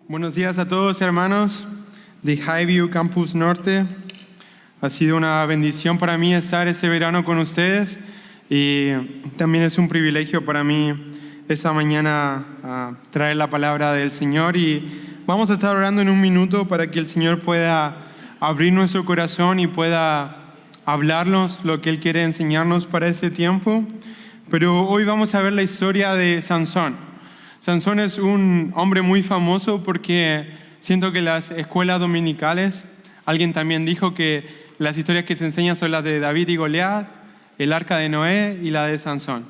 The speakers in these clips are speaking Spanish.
Buenos días a todos, hermanos de Highview Campus Norte. Ha sido una bendición para mí estar ese verano con ustedes y también es un privilegio para mí esta mañana traer la palabra del Señor, y vamos a estar orando en un minuto para que el Señor pueda abrir nuestro corazón y pueda hablarnos lo que Él quiere enseñarnos para ese tiempo. Pero hoy vamos a ver la historia de Sansón. Sansón es un hombre muy famoso porque siento que las escuelas dominicales, alguien también dijo que las historias que se enseñan son las de David y Goliat, el arca de Noé y la de Sansón,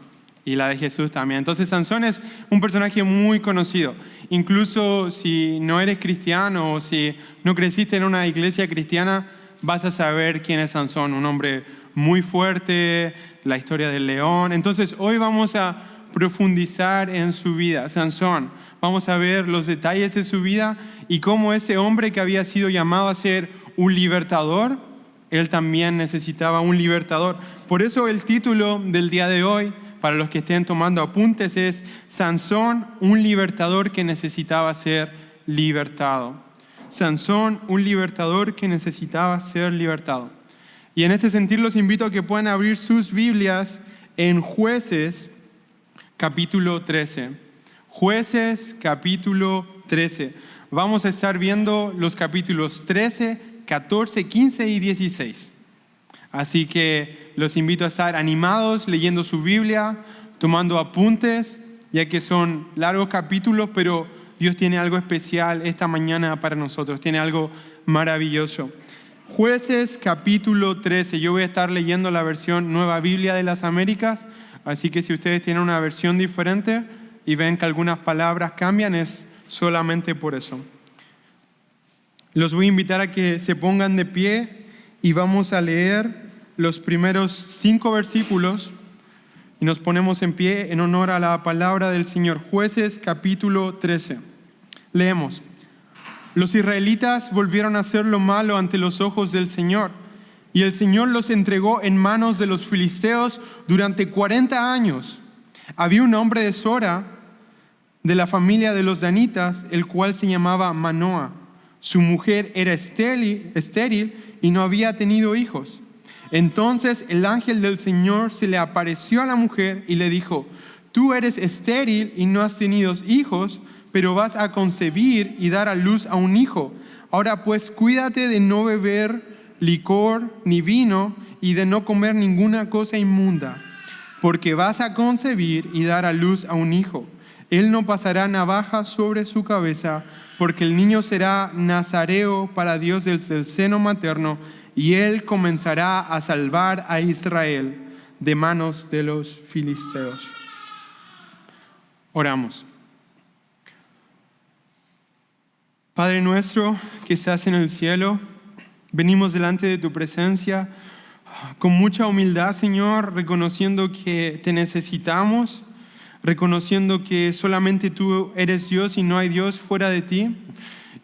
y la de Jesús también. Entonces Sansón es un personaje muy conocido. Incluso si no eres cristiano o si no creciste en una iglesia cristiana, vas a saber quién es Sansón, un hombre muy fuerte, la historia del león. Entonces hoy vamos a profundizar en su vida, Sansón. Vamos a ver los detalles de su vida y cómo ese hombre que había sido llamado a ser un libertador, él también necesitaba un libertador. Por eso el título del día de hoy, para los que estén tomando apuntes, es Sansón, un libertador que necesitaba ser libertado. Sansón, un libertador que necesitaba ser libertado. Y en este sentido los invito a que puedan abrir sus Biblias en Jueces, capítulo 13. Jueces, capítulo 13. Vamos a estar viendo los capítulos 13, 14, 15 y 16. Así que los invito a estar animados, leyendo su Biblia, tomando apuntes, ya que son largos capítulos, pero Dios tiene algo especial esta mañana para nosotros, tiene algo maravilloso. Jueces, capítulo 13. Yo voy a estar leyendo la versión Nueva Biblia de las Américas, así que si ustedes tienen una versión diferente y ven que algunas palabras cambian, es solamente por eso. Los voy a invitar a que se pongan de pie y vamos a leer los primeros 5 versículos y nos ponemos en pie en honor a la palabra del Señor. Jueces, capítulo 13. Leemos. Los israelitas volvieron a hacer lo malo ante los ojos del Señor, y el Señor los entregó en manos de los filisteos durante 40 años. Había un hombre de Sora, de la familia de los danitas, el cual se llamaba Manoa. Su mujer era estéril y no había tenido hijos. Entonces el ángel del Señor se le apareció a la mujer y le dijo: tú eres estéril y no has tenido hijos, pero vas a concebir y dar a luz a un hijo. Ahora pues cuídate de no beber licor ni vino y de no comer ninguna cosa inmunda, porque vas a concebir y dar a luz a un hijo. Él no pasará navaja sobre su cabeza, porque el niño será nazareo para Dios desde el seno materno, y él comenzará a salvar a Israel de manos de los filisteos. Oramos. Padre nuestro que estás en el cielo, venimos delante de tu presencia con mucha humildad, Señor, reconociendo que te necesitamos, reconociendo que solamente tú eres Dios y no hay Dios fuera de ti,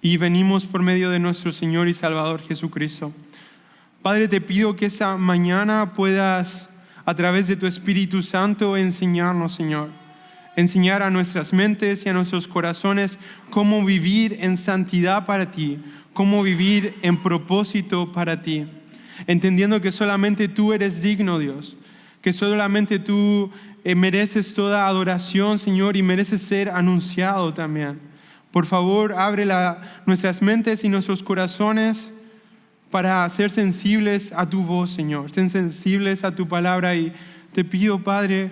y venimos por medio de nuestro Señor y Salvador Jesucristo. Padre, te pido que esta mañana puedas, a través de tu Espíritu Santo, enseñarnos, Señor. Enseñar a nuestras mentes y a nuestros corazones cómo vivir en santidad para ti, cómo vivir en propósito para ti, entendiendo que solamente tú eres digno, Dios, que solamente tú mereces toda adoración, Señor, y mereces ser anunciado también. Por favor, abre nuestras mentes y nuestros corazones para ser sensibles a tu voz, Señor, ser sensibles a tu palabra, y te pido, Padre,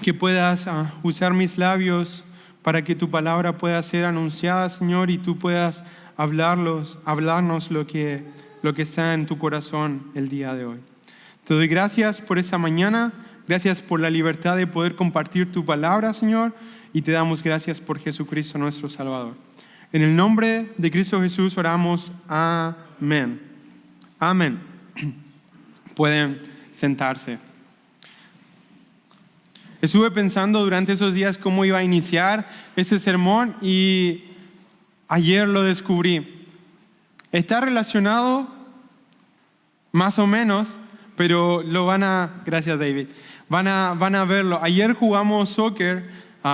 que puedas usar mis labios para que tu palabra pueda ser anunciada, Señor, y tú puedas hablarnos lo que está en tu corazón el día de hoy. Te doy gracias por esta mañana, gracias por la libertad de poder compartir tu palabra, Señor, y te damos gracias por Jesucristo nuestro Salvador. En el nombre de Cristo Jesús oramos. Amén. Amén. Pueden sentarse. Estuve pensando durante esos días cómo iba a iniciar ese sermón y ayer lo descubrí. Está relacionado más o menos, pero gracias David, van a verlo. Ayer jugamos soccer,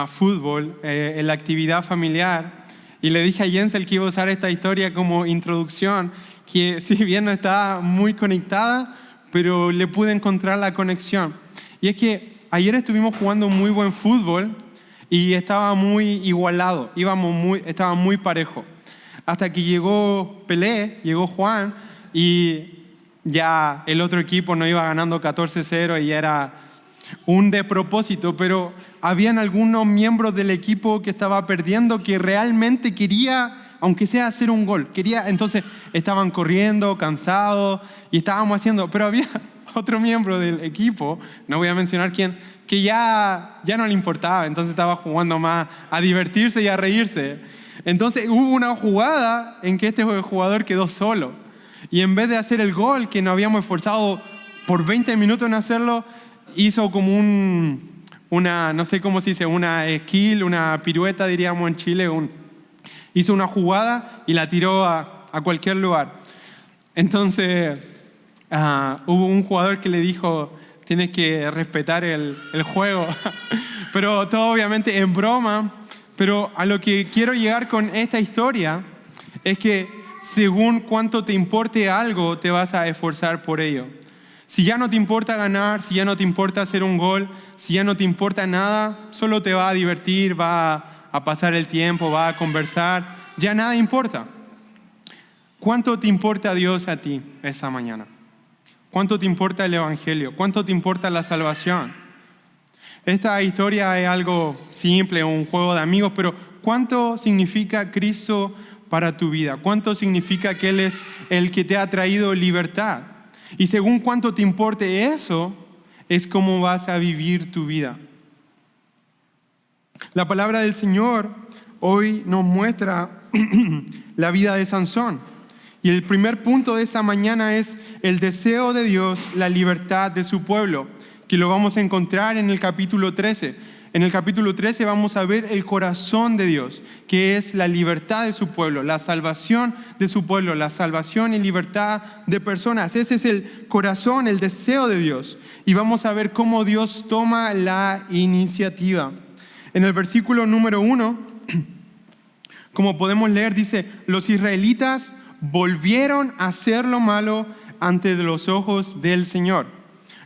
fútbol, en la actividad familiar, Y le dije a Jensel que iba a usar esta historia como introducción, que si bien no estaba muy conectada, pero le pude encontrar la conexión. Y es que ayer estuvimos jugando muy buen fútbol y estaba muy igualado, estaba muy parejo. Hasta que llegó Pelé, llegó Juan y ya el otro equipo no iba ganando 14-0 y era un despropósito, pero habían algunos miembros del equipo que estaba perdiendo que realmente quería, aunque sea hacer un gol, entonces estaban corriendo, cansados y estábamos haciendo, pero había otro miembro del equipo, no voy a mencionar quién, que ya no le importaba, entonces estaba jugando más a divertirse y a reírse. Entonces hubo una jugada en que este jugador quedó solo y en vez de hacer el gol que nos habíamos esforzado por 20 minutos en hacerlo, hizo como una, no sé cómo se dice, una skill, una pirueta diríamos en Chile, hizo una jugada y la tiró a cualquier lugar. Entonces hubo un jugador que le dijo, tienes que respetar el juego, pero todo obviamente en broma. Pero a lo que quiero llegar con esta historia es que según cuánto te importe algo, te vas a esforzar por ello. Si ya no te importa ganar, si ya no te importa hacer un gol, si ya no te importa nada, solo te va a divertir, va a pasar el tiempo, va a conversar, ya nada importa. ¿Cuánto te importa Dios a ti esa mañana? ¿Cuánto te importa el Evangelio? ¿Cuánto te importa la salvación? Esta historia es algo simple, un juego de amigos, pero ¿cuánto significa Cristo para tu vida? ¿Cuánto significa que Él es el que te ha traído libertad? Y según cuánto te importe eso, es cómo vas a vivir tu vida. La palabra del Señor hoy nos muestra la vida de Sansón. Y el primer punto de esa mañana es el deseo de Dios, la libertad de su pueblo, que lo vamos a encontrar en el capítulo 13. En el capítulo 13 vamos a ver el corazón de Dios, que es la libertad de su pueblo, la salvación de su pueblo, la salvación y libertad de personas. Ese es el corazón, el deseo de Dios. Y vamos a ver cómo Dios toma la iniciativa. En el versículo número 1, como podemos leer, dice, los israelitas volvieron a hacer lo malo ante los ojos del Señor.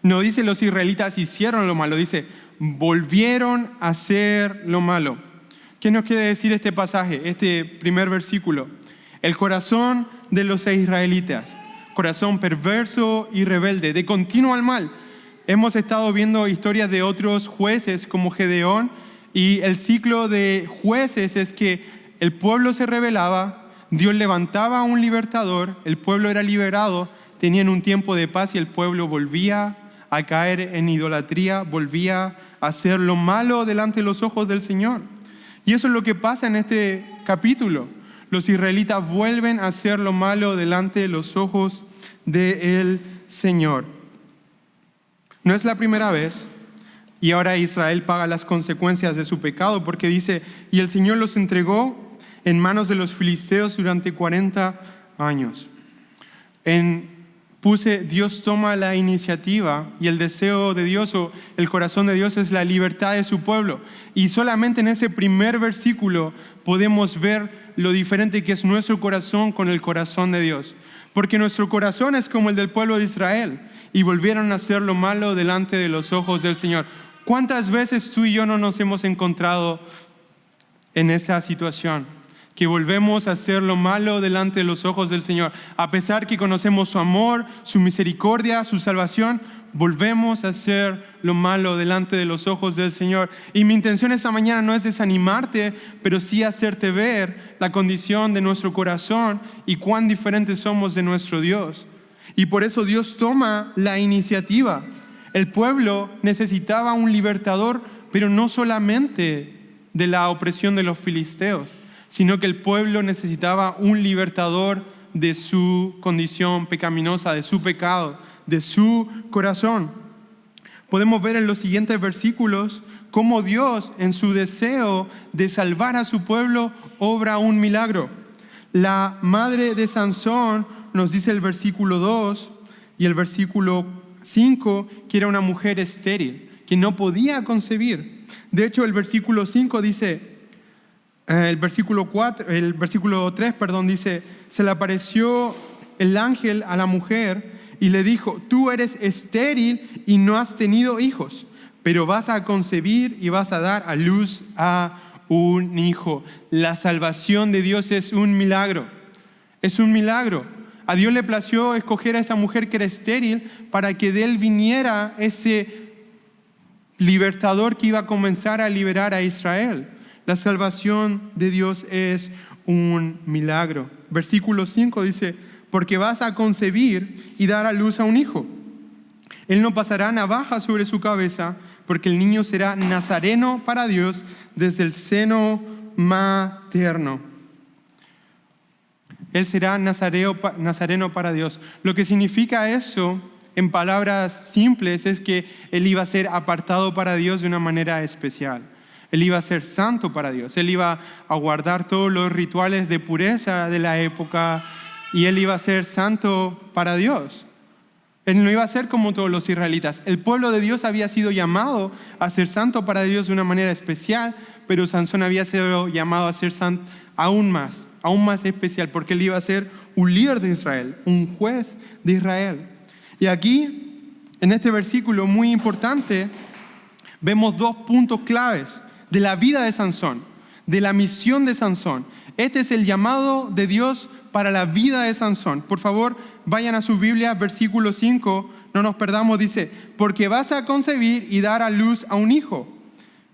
No dice los israelitas hicieron lo malo, dice volvieron a hacer lo malo. ¿Qué nos quiere decir este pasaje, este primer versículo? El corazón de los israelitas, corazón perverso y rebelde, de continuo al mal. Hemos estado viendo historias de otros jueces como Gedeón y el ciclo de jueces es que el pueblo se rebelaba, Dios levantaba a un libertador, el pueblo era liberado, tenían un tiempo de paz y el pueblo volvía a caer en idolatría, volvía a hacer lo malo delante de los ojos del Señor. Y eso es lo que pasa en este capítulo. Los israelitas vuelven a hacer lo malo delante de los ojos del Señor. No es la primera vez, y ahora Israel paga las consecuencias de su pecado, porque dice, y el Señor los entregó en manos de los filisteos durante 40 años. Dios toma la iniciativa y el deseo de Dios o el corazón de Dios es la libertad de su pueblo. Y solamente en ese primer versículo podemos ver lo diferente que es nuestro corazón con el corazón de Dios. Porque nuestro corazón es como el del pueblo de Israel y volvieron a hacer lo malo delante de los ojos del Señor. ¿Cuántas veces tú y yo no nos hemos encontrado en esa situación? Que volvemos a hacer lo malo delante de los ojos del Señor. A pesar que conocemos su amor, su misericordia, su salvación, volvemos a hacer lo malo delante de los ojos del Señor. Y mi intención esta mañana no es desanimarte, pero sí hacerte ver la condición de nuestro corazón y cuán diferentes somos de nuestro Dios. Y por eso Dios toma la iniciativa. El pueblo necesitaba un libertador, pero no solamente de la opresión de los filisteos, sino que el pueblo necesitaba un libertador de su condición pecaminosa, de su pecado, de su corazón. Podemos ver en los siguientes versículos cómo Dios, en su deseo de salvar a su pueblo, obra un milagro. La madre de Sansón, nos dice el versículo 2 y el versículo 5, que era una mujer estéril, que no podía concebir. De hecho, el versículo 5 dice, el versículo 3, dice, se le apareció el ángel a la mujer y le dijo, tú eres estéril y no has tenido hijos, pero vas a concebir y vas a dar a luz a un hijo. La salvación de Dios es un milagro. Es un milagro. A Dios le plació escoger a esta mujer que era estéril para que de él viniera ese libertador que iba a comenzar a liberar a Israel. La salvación de Dios es un milagro. Versículo 5 dice, porque vas a concebir y dar a luz a un hijo. Él no pasará navaja sobre su cabeza, porque el niño será nazareno para Dios desde el seno materno. Él será nazareno para Dios. Lo que significa eso, en palabras simples, es que él iba a ser apartado para Dios de una manera especial. Él iba a ser santo para Dios. Él iba a guardar todos los rituales de pureza de la época y él iba a ser santo para Dios. Él no iba a ser como todos los israelitas. El pueblo de Dios había sido llamado a ser santo para Dios de una manera especial, pero Sansón había sido llamado a ser santo aún más especial, porque él iba a ser un líder de Israel, un juez de Israel. Y aquí, en este versículo muy importante, vemos dos puntos claves de la vida de Sansón, de la misión de Sansón. Este es el llamado de Dios para la vida de Sansón. Por favor, vayan a su Biblia, versículo 5, no nos perdamos, dice, porque vas a concebir y dar a luz a un hijo.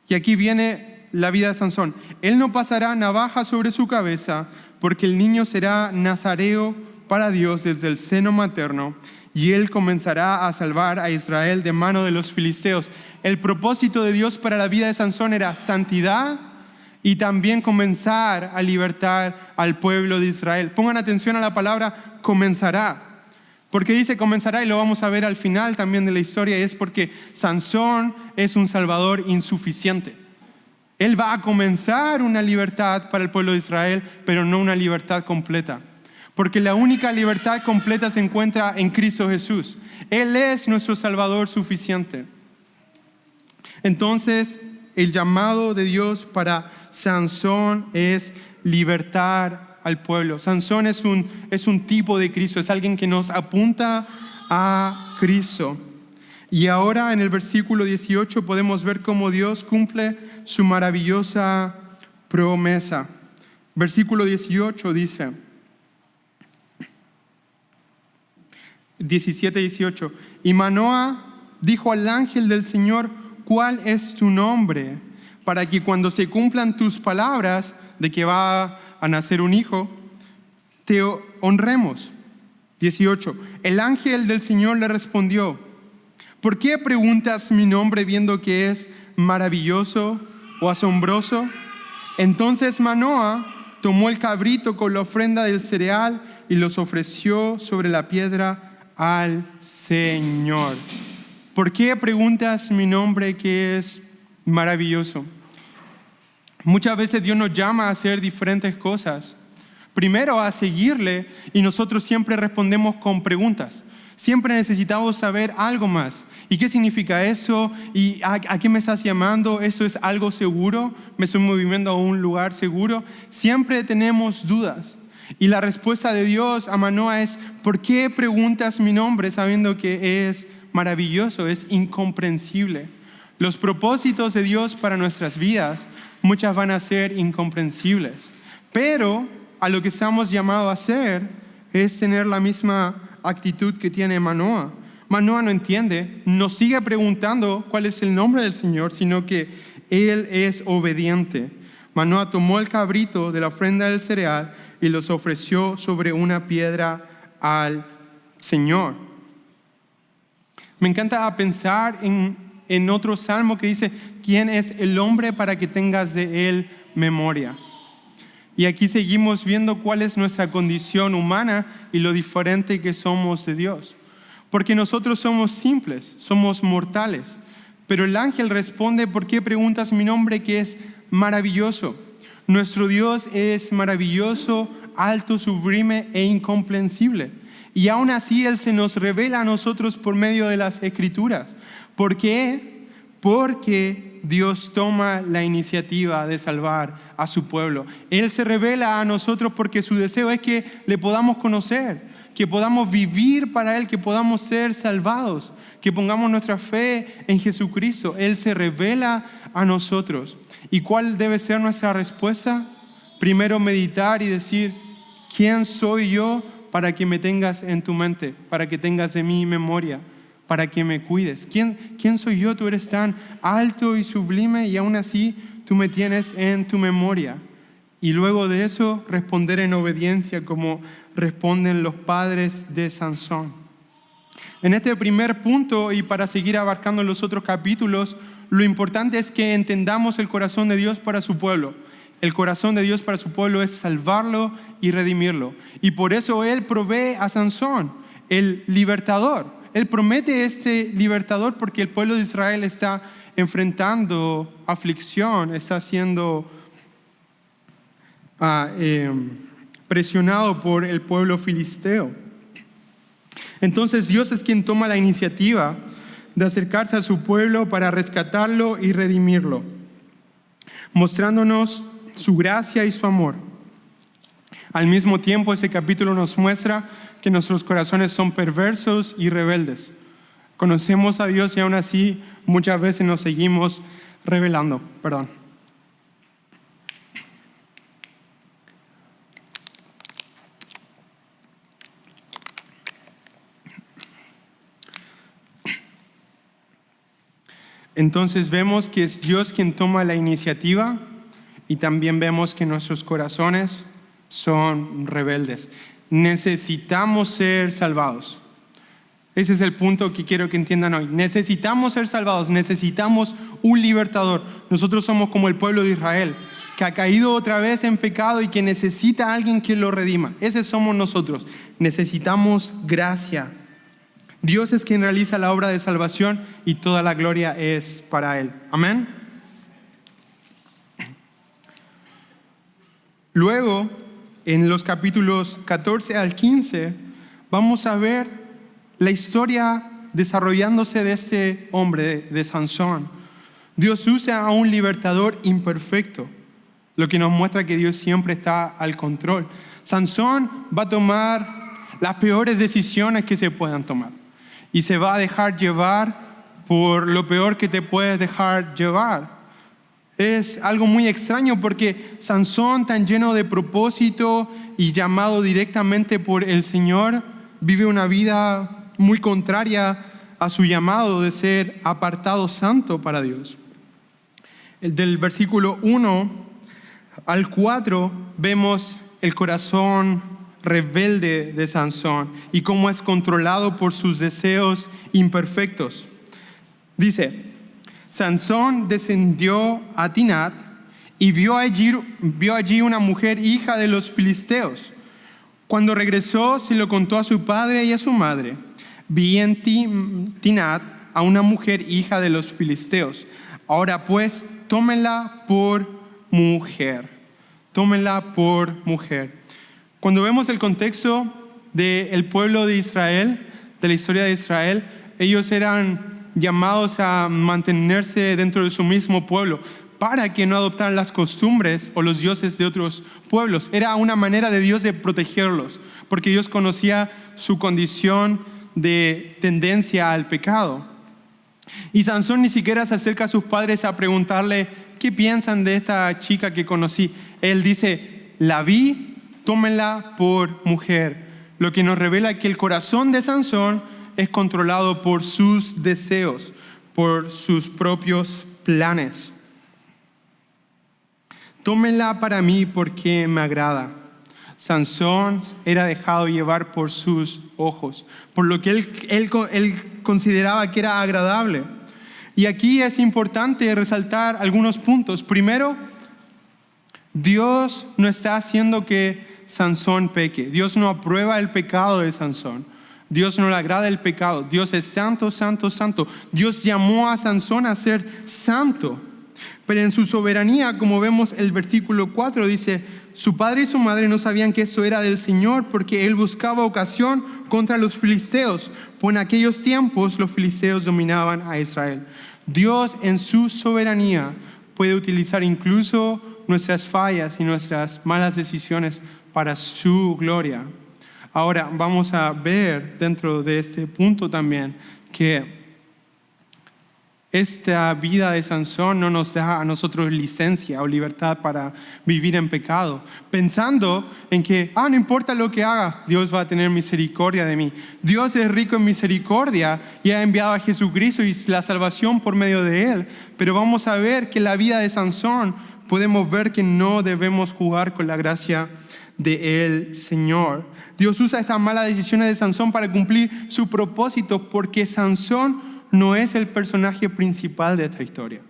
Y aquí viene la vida de Sansón. Él no pasará navaja sobre su cabeza, porque el niño será nazareo para Dios desde el seno materno, y él comenzará a salvar a Israel de mano de los filisteos. El propósito de Dios para la vida de Sansón era santidad y también comenzar a libertar al pueblo de Israel. Pongan atención a la palabra comenzará. ¿Por qué dice comenzará? Y lo vamos a ver al final también de la historia, y es porque Sansón es un salvador insuficiente. Él va a comenzar una libertad para el pueblo de Israel, pero no una libertad completa. Porque la única libertad completa se encuentra en Cristo Jesús. Él es nuestro salvador suficiente. Entonces, el llamado de Dios para Sansón es libertar al pueblo. Sansón es un tipo de Cristo, es alguien que nos apunta a Cristo. Y ahora en el versículo 18 podemos ver cómo Dios cumple su maravillosa promesa. Versículo 18 dice, 17-18, y Manoah dijo al ángel del Señor, ¿cuál es tu nombre? Para que cuando se cumplan tus palabras de que va a nacer un hijo, te honremos. 18, el ángel del Señor le respondió, ¿por qué preguntas mi nombre viendo que es maravilloso o asombroso? Entonces Manoah tomó el cabrito con la ofrenda del cereal y los ofreció sobre la piedra al Señor. ¿Por qué preguntas mi nombre que es maravilloso? Muchas veces Dios nos llama a hacer diferentes cosas. Primero a seguirle, y nosotros siempre respondemos con preguntas. Siempre necesitamos saber algo más. ¿Y qué significa eso? ¿Y a qué me estás llamando? ¿Eso es algo seguro? ¿Me estoy moviendo a un lugar seguro? Siempre tenemos dudas. Y la respuesta de Dios a Manoah es, ¿por qué preguntas mi nombre sabiendo que es maravilloso, es incomprensible? Los propósitos de Dios para nuestras vidas, muchas van a ser incomprensibles. Pero a lo que estamos llamados a hacer es tener la misma actitud que tiene Manoah. Manoah no entiende, no sigue preguntando cuál es el nombre del Señor, sino que él es obediente. Manoah tomó el cabrito de la ofrenda del cereal y los ofreció sobre una piedra al Señor. Me encanta pensar en otro salmo que dice, ¿quién es el hombre para que tengas de él memoria? Y aquí seguimos viendo cuál es nuestra condición humana y lo diferente que somos de Dios. Porque nosotros somos simples, somos mortales. Pero el ángel responde, ¿por qué preguntas mi nombre que es maravilloso? Nuestro Dios es maravilloso, alto, sublime e incomprensible. Y aún así Él se nos revela a nosotros por medio de las Escrituras. ¿Por qué? Porque Dios toma la iniciativa de salvar a su pueblo. Él se revela a nosotros porque su deseo es que le podamos conocer, que podamos vivir para Él, que podamos ser salvados, que pongamos nuestra fe en Jesucristo. Él se revela a nosotros. ¿Y cuál debe ser nuestra respuesta? Primero meditar y decir, ¿quién soy yo para que me tengas en tu mente, para que tengas de mí memoria, para que me cuides? ¿Quién soy yo? Tú eres tan alto y sublime y aún así tú me tienes en tu memoria. Y luego de eso responder en obediencia como responden los padres de Sansón. En este primer punto, y para seguir abarcando los otros capítulos, lo importante es que entendamos el corazón de Dios para su pueblo. El corazón de Dios para su pueblo es salvarlo y redimirlo. Y por eso Él provee a Sansón, el libertador. Él promete este libertador porque el pueblo de Israel está enfrentando aflicción, está siendo presionado por el pueblo filisteo. Entonces Dios es quien toma la iniciativa de acercarse a su pueblo para rescatarlo y redimirlo, mostrándonos su gracia y su amor. Al mismo tiempo, ese capítulo nos muestra que nuestros corazones son perversos y rebeldes. Conocemos a Dios y aún así muchas veces nos seguimos rebelando. Entonces vemos que es Dios quien toma la iniciativa y también vemos que nuestros corazones son rebeldes. Necesitamos ser salvados. Ese es el punto que quiero que entiendan hoy. Necesitamos ser salvados, necesitamos un libertador. Nosotros somos como el pueblo de Israel, que ha caído otra vez en pecado y que necesita a alguien que lo redima. Ese somos nosotros. Necesitamos gracia. Dios es quien realiza la obra de salvación y toda la gloria es para Él. Amén. Luego, en los capítulos 14 al 15, vamos a ver la historia desarrollándose de este hombre, de Sansón. Dios usa a un libertador imperfecto, lo que nos muestra que Dios siempre está al control. Sansón va a tomar las peores decisiones que se puedan tomar y se va a dejar llevar por lo peor que te puedes dejar llevar. Es algo muy extraño porque Sansón, tan lleno de propósito y llamado directamente por el Señor, vive una vida muy contraria a su llamado de ser apartado santo para Dios. Del versículo 1 al 4 vemos el corazón rebelde de Sansón y cómo es controlado por sus deseos imperfectos. Dice: Sansón descendió a Timnat y vio allí una mujer hija de los filisteos. Cuando regresó, se lo contó a su padre y a su madre. Vi en Timnat a una mujer hija de los filisteos. Ahora pues, tómenla por mujer. Tómenla por mujer. Cuando vemos el contexto del pueblo de Israel, de la historia de Israel, ellos eran llamados a mantenerse dentro de su mismo pueblo para que no adoptaran las costumbres o los dioses de otros pueblos. Era una manera de Dios de protegerlos, porque Dios conocía su condición de tendencia al pecado. Y Sansón ni siquiera se acerca a sus padres a preguntarle qué piensan de esta chica que conocí. Él dice: la vi, tómenla por mujer. Lo que nos revela que el corazón de Sansón es controlado por sus deseos, por sus propios planes. Tómenla para mí porque me agrada. Sansón era dejado llevar por sus ojos, por lo que él consideraba que era agradable. Y aquí es importante resaltar algunos puntos. Primero, Dios no está haciendo que Sansón peque. Dios no aprueba el pecado de Sansón. Dios no le agrada el pecado. Dios es santo, santo, santo. Dios llamó a Sansón a ser santo. Pero en su soberanía, como vemos el versículo 4, dice: su padre y su madre no sabían que eso era del Señor, porque él buscaba ocasión contra los filisteos, pues en aquellos tiempos los filisteos dominaban a Israel. Dios en su soberanía puede utilizar incluso nuestras fallas y nuestras malas decisiones para su gloria. Ahora vamos a ver dentro de este punto también que esta vida de Sansón no nos da a nosotros licencia o libertad para vivir en pecado, pensando en que, no importa lo que haga, Dios va a tener misericordia de mí. Dios es rico en misericordia y ha enviado a Jesucristo y la salvación por medio de Él. Pero vamos a ver que la vida de Sansón, podemos ver que no debemos jugar con la gracia del Señor. Dios usa estas malas decisiones de Sansón para cumplir su propósito, porque Sansón no es el personaje principal de esta historia.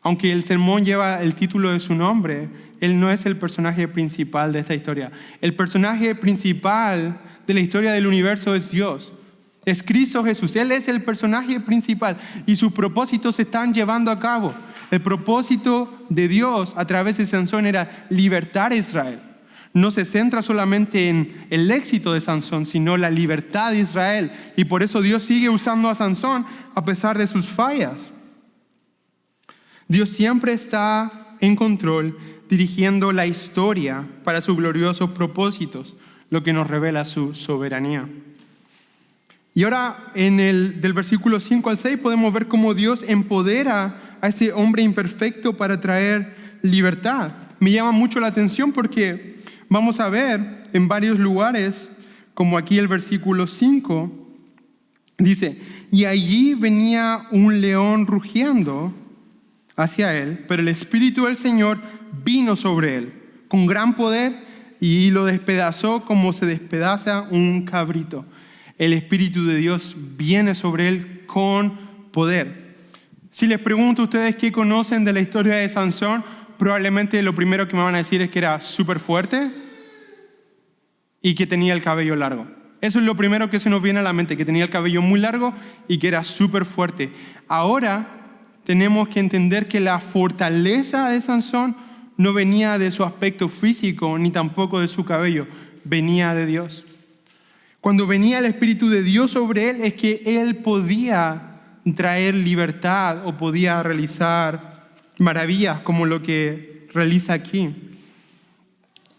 Aunque el sermón lleva el título de su nombre, él no es el personaje principal de esta historia. El personaje principal de la historia del universo es Dios. Es Cristo Jesús. Él es el personaje principal y sus propósitos se están llevando a cabo. El propósito de Dios a través de Sansón era libertar a Israel. No se centra solamente en el éxito de Sansón, sino la libertad de Israel. Y por eso Dios sigue usando a Sansón a pesar de sus fallas. Dios siempre está en control, dirigiendo la historia para sus gloriosos propósitos, lo que nos revela su soberanía. Y ahora del versículo 5 al 6 podemos ver cómo Dios empodera a ese hombre imperfecto para traer libertad. Me llama mucho la atención porque vamos a ver en varios lugares, como aquí el versículo 5, dice, y allí venía un león rugiendo hacia él, pero el Espíritu del Señor vino sobre él con gran poder y lo despedazó como se despedaza un cabrito. El Espíritu de Dios viene sobre él con poder. Si les pregunto a ustedes qué conocen de la historia de Sansón, probablemente lo primero que me van a decir es que era súper fuerte y que tenía el cabello largo. Eso es lo primero que se nos viene a la mente, que tenía el cabello muy largo y que era súper fuerte. Ahora tenemos que entender que la fortaleza de Sansón no venía de su aspecto físico ni tampoco de su cabello, venía de Dios. Cuando venía el Espíritu de Dios sobre él es que él podía traer libertad o podía realizar maravillas como lo que realiza aquí.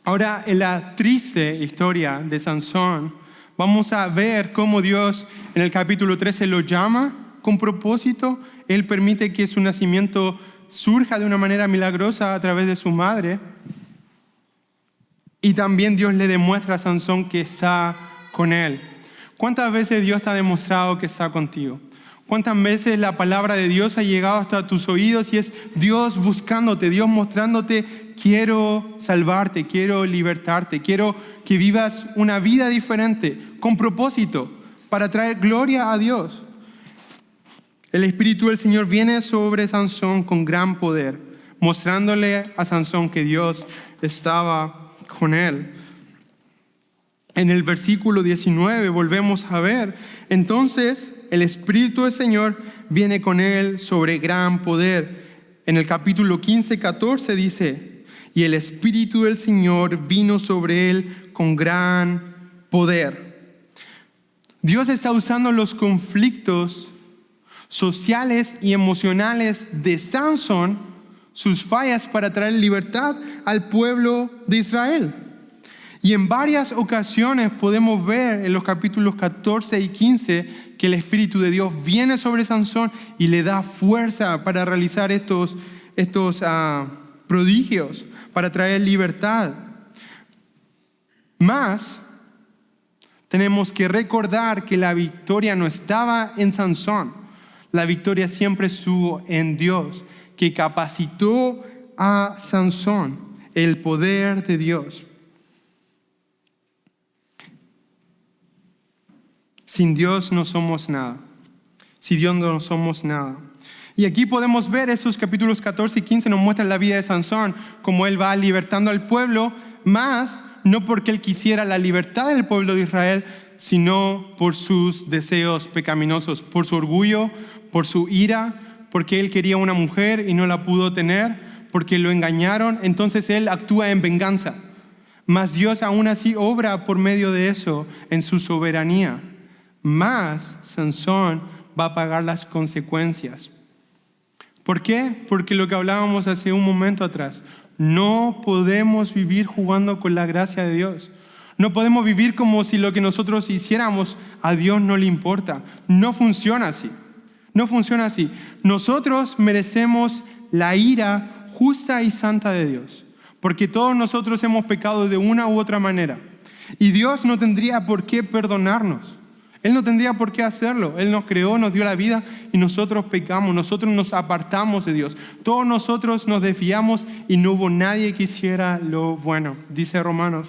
Ahora, en la triste historia de Sansón, vamos a ver cómo Dios en el capítulo 13 lo llama con propósito. Él permite que su nacimiento surja de una manera milagrosa a través de su madre. Y también Dios le demuestra a Sansón que está con él. ¿Cuántas veces Dios te ha demostrado que está contigo? ¿Cuántas veces la palabra de Dios ha llegado hasta tus oídos y es Dios buscándote, Dios mostrándote, quiero salvarte, quiero libertarte, quiero que vivas una vida diferente, con propósito, para traer gloria a Dios? El Espíritu del Señor viene sobre Sansón con gran poder, mostrándole a Sansón que Dios estaba con él. En el versículo 19 volvemos a ver, entonces el Espíritu del Señor viene con él sobre gran poder. En el capítulo 15, 14 dice, y el Espíritu del Señor vino sobre él con gran poder. Dios está usando los conflictos sociales y emocionales de Sansón, sus fallas, para traer libertad al pueblo de Israel. Y en varias ocasiones podemos ver en los capítulos 14 y 15 que el Espíritu de Dios viene sobre Sansón y le da fuerza para realizar estos prodigios, para traer libertad. Más, tenemos que recordar que la victoria no estaba en Sansón. La victoria siempre estuvo en Dios, que capacitó a Sansón, el poder de Dios. Sin Dios no somos nada. Sin Dios no somos nada. Y aquí podemos ver esos capítulos 14 y 15 nos muestran la vida de Sansón, como él va libertando al pueblo, más no porque él quisiera la libertad del pueblo de Israel, sino por sus deseos pecaminosos, por su orgullo, por su ira, porque él quería una mujer y no la pudo tener, porque lo engañaron, entonces él actúa en venganza. Mas Dios aún así obra por medio de eso en su soberanía. Mas Sansón va a pagar las consecuencias. ¿Por qué? Porque lo que hablábamos hace un momento atrás, no podemos vivir jugando con la gracia de Dios. No podemos vivir como si lo que nosotros hiciéramos a Dios no le importa. No funciona así. No funciona así. Nosotros merecemos la ira justa y santa de Dios, porque todos nosotros hemos pecado de una u otra manera. Y Dios no tendría por qué perdonarnos. Él no tendría por qué hacerlo. Él nos creó, nos dio la vida y nosotros pecamos. Nosotros nos apartamos de Dios. Todos nosotros nos desviamos y no hubo nadie que hiciera lo bueno, dice Romanos.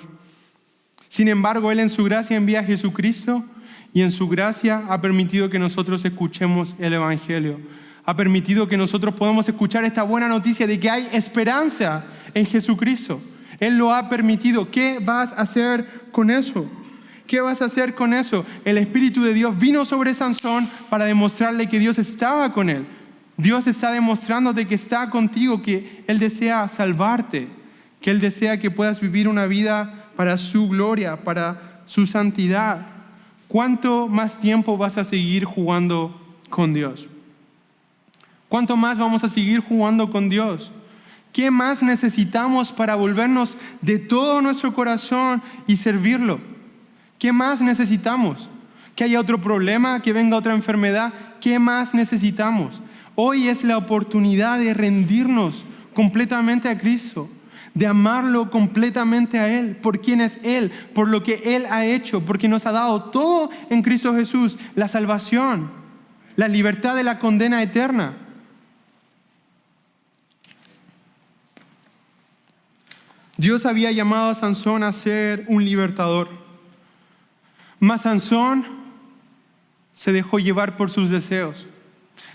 Sin embargo, Él en su gracia envía a Jesucristo y en su gracia ha permitido que nosotros escuchemos el Evangelio. Ha permitido que nosotros podamos escuchar esta buena noticia de que hay esperanza en Jesucristo. Él lo ha permitido. ¿Qué vas a hacer con eso? ¿Qué vas a hacer con eso? El Espíritu de Dios vino sobre Sansón para demostrarle que Dios estaba con él. Dios está demostrándote que está contigo, que Él desea salvarte, que Él desea que puedas vivir una vida para su gloria, para su santidad. ¿Cuánto más tiempo vas a seguir jugando con Dios? ¿Cuánto más vamos a seguir jugando con Dios? ¿Qué más necesitamos para volvernos de todo nuestro corazón y servirlo? ¿Qué más necesitamos? ¿Que haya otro problema? ¿Que venga otra enfermedad? ¿Qué más necesitamos? Hoy es la oportunidad de rendirnos completamente a Cristo, de amarlo completamente a Él, por quien es Él, por lo que Él ha hecho, porque nos ha dado todo en Cristo Jesús, la salvación, la libertad de la condena eterna. Dios había llamado a Sansón a ser un libertador. Mas Sansón se dejó llevar por sus deseos.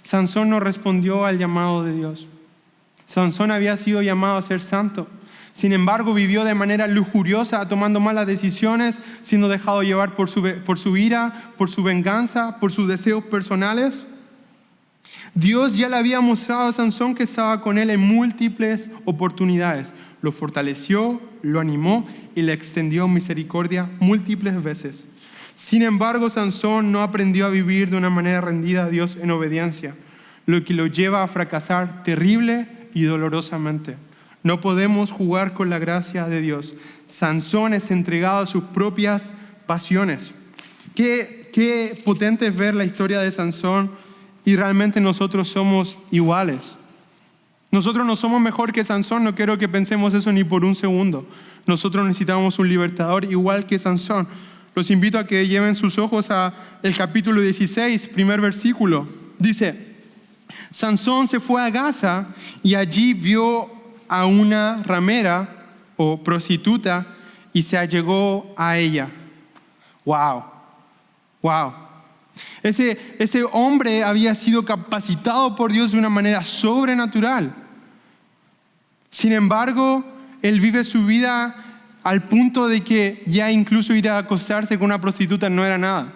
Sansón no respondió al llamado de Dios. Sansón había sido llamado a ser santo. Sin embargo, vivió de manera lujuriosa, tomando malas decisiones, siendo dejado llevar por su ira, por su venganza, por sus deseos personales. Dios ya le había mostrado a Sansón que estaba con él en múltiples oportunidades. Lo fortaleció, lo animó y le extendió misericordia múltiples veces. Sin embargo, Sansón no aprendió a vivir de una manera rendida a Dios en obediencia, lo que lo lleva a fracasar terrible y dolorosamente. No podemos jugar con la gracia de Dios. Sansón es entregado a sus propias pasiones. Qué potente es ver la historia de Sansón y realmente nosotros somos iguales. Nosotros no somos mejor que Sansón, no quiero que pensemos eso ni por un segundo. Nosotros necesitamos un libertador igual que Sansón. Los invito a que lleven sus ojos a el capítulo 16, primer versículo. Dice, Sansón se fue a Gaza y allí vio a una ramera o prostituta y se allegó a ella. Wow. Ese hombre había sido capacitado por Dios de una manera sobrenatural. Sin embargo, él vive su vida al punto de que ya incluso ir a acostarse con una prostituta no era nada.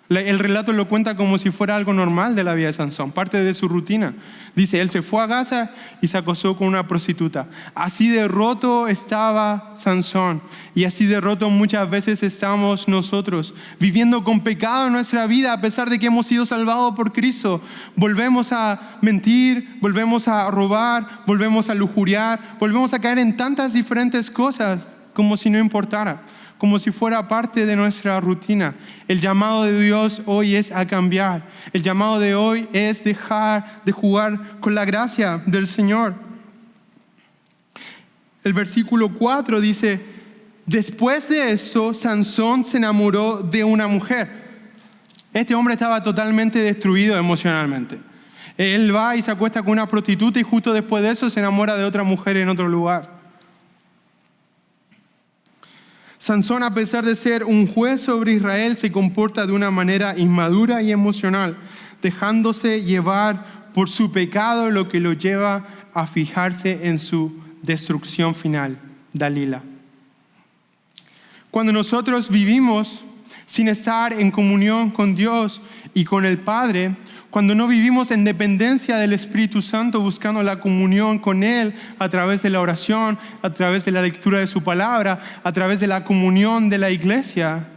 El relato lo cuenta como si fuera algo normal de la vida de Sansón, parte de su rutina. Dice, él se fue a Gaza y se acostó con una prostituta. Así de roto estaba Sansón y así de roto muchas veces estamos nosotros, viviendo con pecado en nuestra vida a pesar de que hemos sido salvados por Cristo. Volvemos a mentir, volvemos a robar, volvemos a lujuriar, volvemos a caer en tantas diferentes cosas como si no importara, como si fuera parte de nuestra rutina. El llamado de Dios hoy es a cambiar. El llamado de hoy es dejar de jugar con la gracia del Señor. El versículo 4 dice, después de eso, Sansón se enamoró de una mujer. Este hombre estaba totalmente destruido emocionalmente. Él va y se acuesta con una prostituta y justo después de eso se enamora de otra mujer en otro lugar. Sansón, a pesar de ser un juez sobre Israel, se comporta de una manera inmadura y emocional, dejándose llevar por su pecado, lo que lo lleva a fijarse en su destrucción final, Dalila. Cuando nosotros vivimos sin estar en comunión con Dios y con el Padre, Cuando no vivimos en dependencia del Espíritu Santo, buscando la comunión con Él a través de la oración, a través de la lectura de su palabra, a través de la comunión de la iglesia,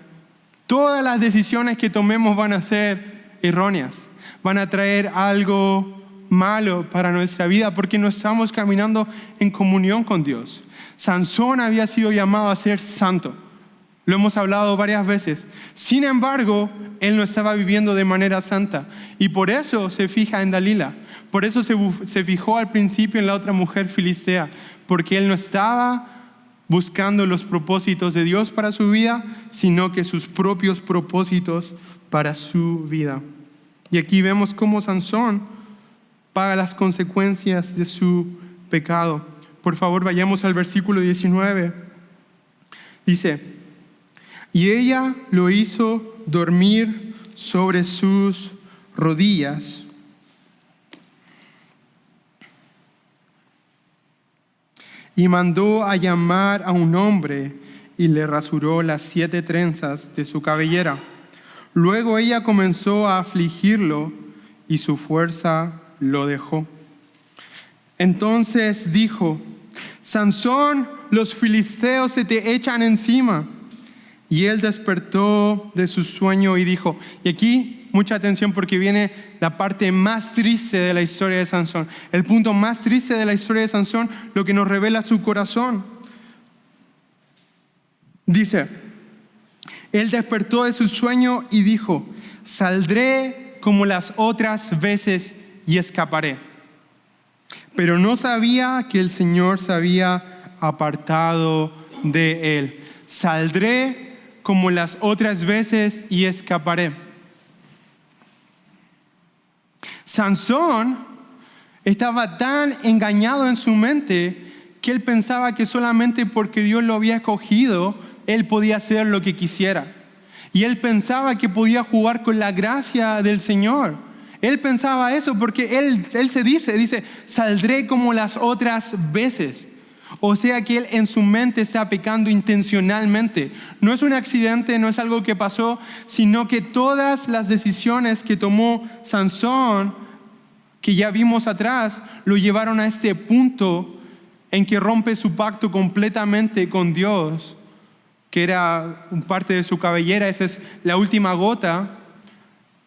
todas las decisiones que tomemos van a ser erróneas, van a traer algo malo para nuestra vida porque no estamos caminando en comunión con Dios. Sansón había sido llamado a ser santo. Lo hemos hablado varias veces. Sin embargo, él no estaba viviendo de manera santa. Y por eso se fija en Dalila. Por eso se fijó al principio en la otra mujer filistea. Porque él no estaba buscando los propósitos de Dios para su vida, sino que sus propios propósitos para su vida. Y aquí vemos cómo Sansón paga las consecuencias de su pecado. Por favor, vayamos al versículo 19. Dice: y ella lo hizo dormir sobre sus rodillas. Y mandó a llamar a un hombre y le rasuró las 7 trenzas de su cabellera. Luego ella comenzó a afligirlo y su fuerza lo dejó. Entonces dijo: Sansón, los filisteos se te echan encima. Y él despertó de su sueño y dijo, y aquí mucha atención porque viene la parte más triste de la historia de Sansón. El punto más triste de la historia de Sansón, lo que nos revela su corazón. Dice, él despertó de su sueño y dijo, saldré como las otras veces y escaparé. Pero no sabía que el Señor se había apartado de él. Saldré como las otras veces y escaparé. Sansón estaba tan engañado en su mente que él pensaba que solamente porque Dios lo había escogido, él podía hacer lo que quisiera. Y él pensaba que podía jugar con la gracia del Señor. Él pensaba eso porque él se dice, saldré como las otras veces. O sea que él en su mente está pecando intencionalmente. No es un accidente, no es algo que pasó, sino que todas las decisiones que tomó Sansón, que ya vimos atrás, lo llevaron a este punto en que rompe su pacto completamente con Dios, que era parte de su cabellera, esa es la última gota,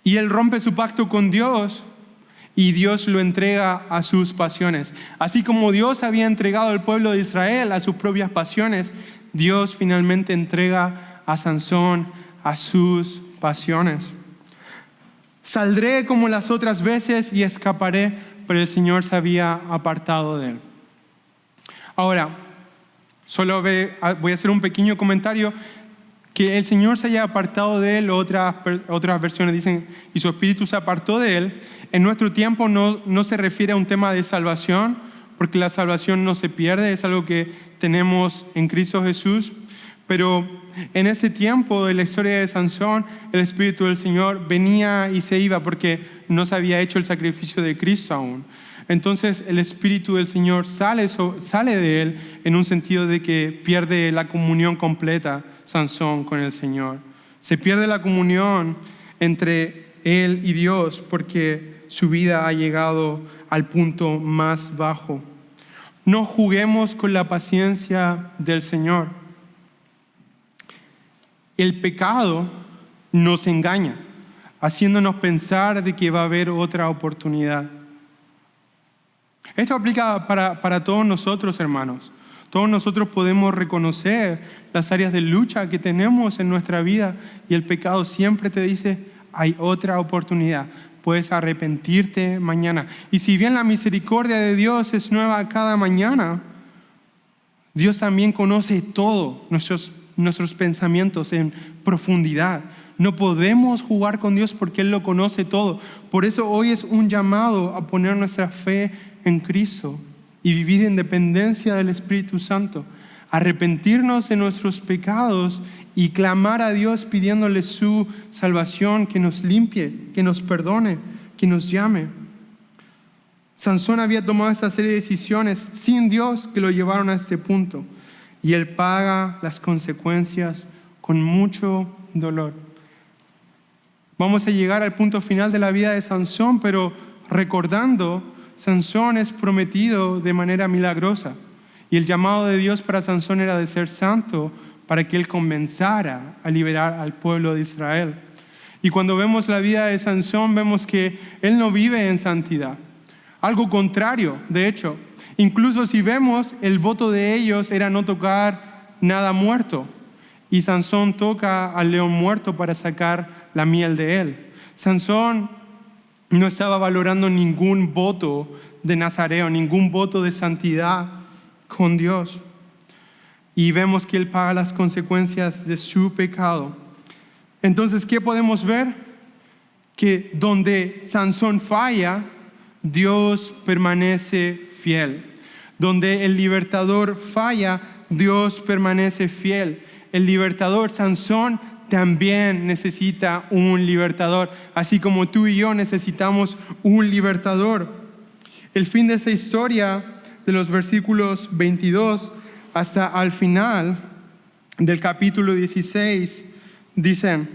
y él rompe su pacto con Dios. Y Dios lo entrega a sus pasiones. Así como Dios había entregado al pueblo de Israel a sus propias pasiones, Dios finalmente entrega a Sansón a sus pasiones. Saldré como las otras veces y escaparé, pero el Señor se había apartado de él. Ahora, solo voy a hacer un pequeño comentario. Que el Señor se haya apartado de él, otras versiones dicen, y su espíritu se apartó de él. En nuestro tiempo no se refiere a un tema de salvación, porque la salvación no se pierde, es algo que tenemos en Cristo Jesús. Pero en ese tiempo, en la historia de Sansón, el espíritu del Señor venía y se iba porque no se había hecho el sacrificio de Cristo aún. Entonces el espíritu del Señor sale de él en un sentido de que pierde la comunión completa Sansón con el Señor. Se pierde la comunión entre él y Dios porque su vida ha llegado al punto más bajo. No juguemos con la paciencia del Señor. El pecado nos engaña, haciéndonos pensar de que va a haber otra oportunidad. Esto aplica para todos nosotros, hermanos. Todos nosotros podemos reconocer las áreas de lucha que tenemos en nuestra vida y el pecado siempre te dice, hay otra oportunidad, puedes arrepentirte mañana. Y si bien la misericordia de Dios es nueva cada mañana, Dios también conoce todo, nuestros pensamientos en profundidad. No podemos jugar con Dios porque Él lo conoce todo. Por eso hoy es un llamado a poner nuestra fe en Cristo y vivir en dependencia del Espíritu Santo, arrepentirnos de nuestros pecados y clamar a Dios pidiéndole su salvación, que nos limpie, que nos perdone, que nos llame. Sansón había tomado esta serie de decisiones sin Dios que lo llevaron a este punto y él paga las consecuencias con mucho dolor. Vamos a llegar al punto final de la vida de Sansón, pero recordando, Sansón es prometido de manera milagrosa. Y el llamado de Dios para Sansón era de ser santo para que él comenzara a liberar al pueblo de Israel. Y cuando vemos la vida de Sansón, vemos que él no vive en santidad. Algo contrario, de hecho. Incluso si vemos, el voto de ellos era no tocar nada muerto. Y Sansón toca al león muerto para sacar la miel de él. Sansón no estaba valorando ningún voto de nazareo, ningún voto de santidad con Dios. Y vemos que él paga las consecuencias de su pecado. Entonces, ¿qué podemos ver? Que donde Sansón falla, Dios permanece fiel. Donde el libertador falla, Dios permanece fiel. El libertador, Sansón, también necesita un libertador, así como tú y yo necesitamos un libertador. El fin de esta historia, de los versículos 22 hasta al final del capítulo 16, dicen: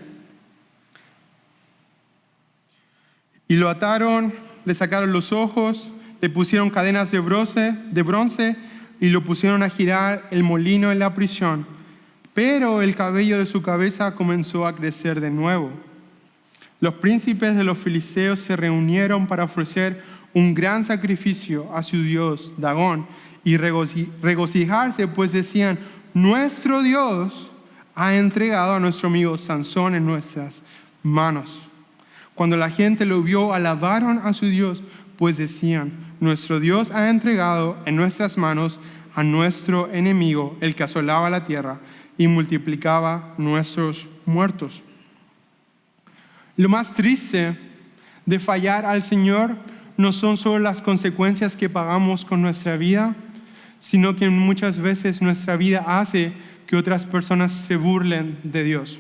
y lo ataron, le sacaron los ojos, le pusieron cadenas de bronce y lo pusieron a girar el molino en la prisión. Pero el cabello de su cabeza comenzó a crecer de nuevo. Los príncipes de los filisteos se reunieron para ofrecer un gran sacrificio a su dios Dagón y regocijarse, pues decían: nuestro Dios ha entregado a nuestro amigo Sansón en nuestras manos. Cuando la gente lo vio, alabaron a su Dios, pues decían: nuestro Dios ha entregado en nuestras manos a nuestro enemigo, el que asolaba la tierra y multiplicaba nuestros muertos. Lo más triste de fallar al Señor no son solo las consecuencias que pagamos con nuestra vida, sino que muchas veces nuestra vida hace que otras personas se burlen de Dios,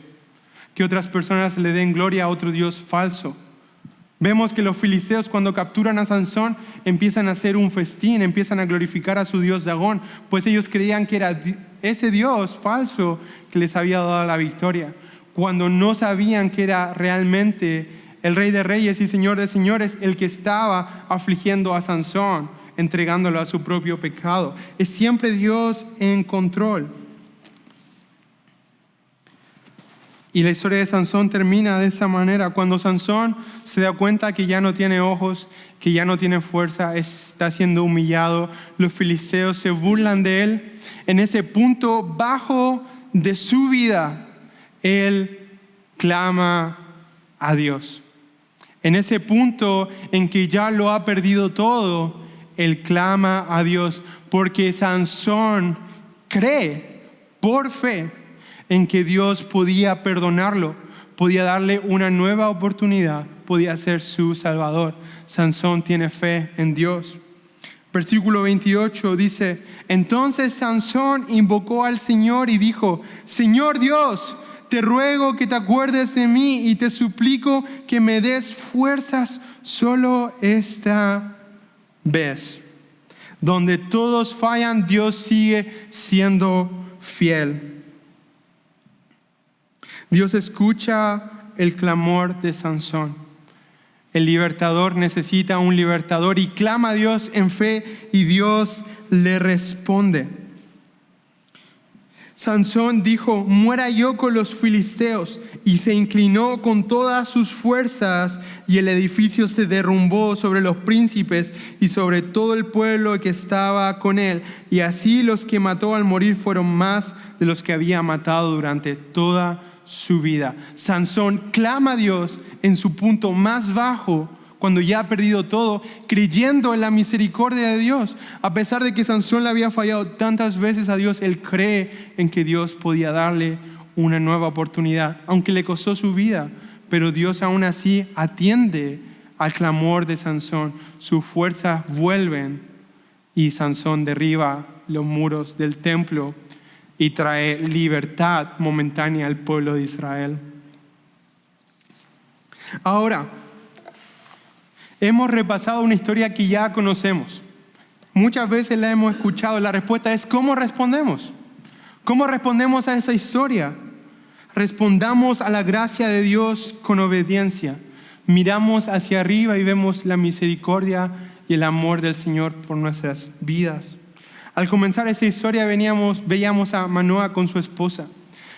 que otras personas le den gloria a otro Dios falso. Vemos que los filisteos, cuando capturan a Sansón, empiezan a hacer un festín, empiezan a glorificar a su dios Dagón, pues ellos creían que era ese dios falso que les había dado la victoria, cuando no sabían que era realmente el Rey de Reyes y Señor de Señores el que estaba afligiendo a Sansón, entregándolo a su propio pecado. Es siempre Dios en control. Y la historia de Sansón termina de esa manera. Cuando Sansón se da cuenta que ya no tiene ojos, que ya no tiene fuerza, está siendo humillado, los filisteos se burlan de él. En ese punto bajo de su vida, él clama a Dios. En ese punto en que ya lo ha perdido todo, él clama a Dios, porque Sansón cree por fe en que Dios podía perdonarlo, podía darle una nueva oportunidad, podía ser su salvador. Sansón tiene fe en Dios. Versículo 28 dice: entonces Sansón invocó al Señor y dijo: Señor Dios, te ruego que te acuerdes de mí y te suplico que me des fuerzas solo esta vez. Donde todos fallan, Dios sigue siendo fiel. Dios escucha el clamor de Sansón. El libertador necesita un libertador y clama a Dios en fe y Dios le responde. Sansón dijo: muera yo con los filisteos, y se inclinó con todas sus fuerzas y el edificio se derrumbó sobre los príncipes y sobre todo el pueblo que estaba con él. Y así los que mató al morir fueron más de los que había matado durante toda su vida. Sansón clama a Dios en su punto más bajo, cuando ya ha perdido todo, creyendo en la misericordia de Dios. A pesar de que Sansón le había fallado tantas veces a Dios, él cree en que Dios podía darle una nueva oportunidad, aunque le costó su vida. Pero Dios aún así atiende al clamor de Sansón. Sus fuerzas vuelven y Sansón derriba los muros del templo y trae libertad momentánea al pueblo de Israel. Ahora, hemos repasado una historia que ya conocemos. Muchas veces la hemos escuchado. La respuesta es: ¿cómo respondemos? ¿Cómo respondemos a esa historia? respondamos a la gracia de Dios con obediencia. Miramos hacia arriba y vemos la misericordia y el amor del Señor por nuestras vidas. Al comenzar esa historia veíamos a Manoah con su esposa,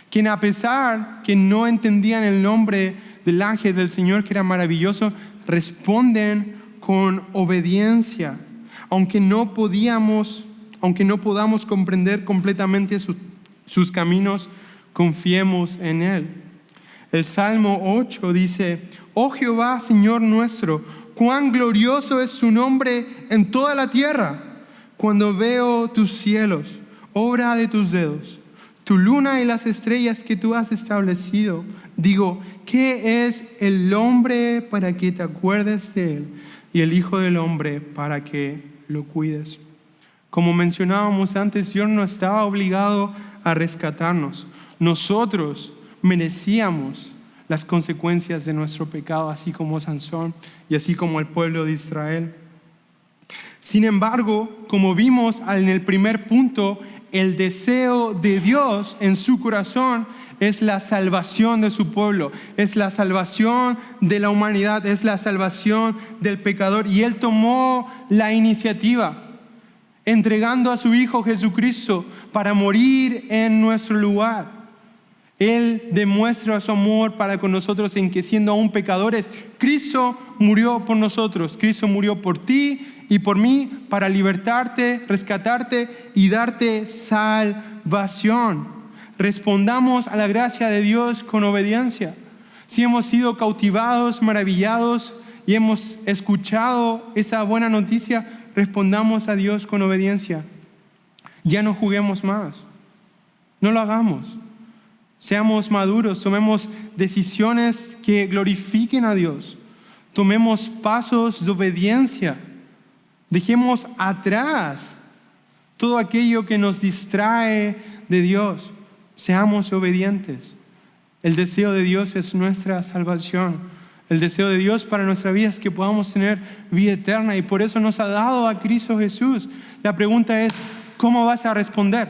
quien a pesar que no entendían el nombre del ángel del Señor, que era maravilloso, responden con obediencia. Aunque no podamos comprender completamente sus caminos, confiemos en Él. El Salmo 8 dice: Oh Jehová, Señor nuestro, cuán glorioso es su nombre en toda la tierra. Cuando veo tus cielos, obra de tus dedos, tu luna y las estrellas que tú has establecido, digo, ¿qué es el hombre para que te acuerdes de él? Y el Hijo del Hombre para que lo cuides. Como mencionábamos antes, Dios no estaba obligado a rescatarnos. Nosotros merecíamos las consecuencias de nuestro pecado, así como Sansón y así como el pueblo de Israel. Sin embargo, como vimos en el primer punto, el deseo de Dios en su corazón es la salvación de su pueblo, es la salvación de la humanidad, es la salvación del pecador. Y Él tomó la iniciativa, entregando a su Hijo Jesucristo para morir en nuestro lugar. Él demuestra su amor para con nosotros en que, siendo aún pecadores, Cristo murió por nosotros. Cristo murió por ti y por mí para libertarte, rescatarte y darte salvación. Respondamos a la gracia de Dios con obediencia. Si hemos sido cautivados, maravillados y hemos escuchado esa buena noticia, respondamos a Dios con obediencia. Ya no juguemos más. No lo hagamos. Seamos maduros, tomemos decisiones que glorifiquen a Dios. Tomemos pasos de obediencia. Dejemos atrás todo aquello que nos distrae de Dios. Seamos obedientes. El deseo de Dios es nuestra salvación. El deseo de Dios para nuestra vida es que podamos tener vida eterna, y por eso nos ha dado a Cristo Jesús. La pregunta es, ¿cómo vas a responder?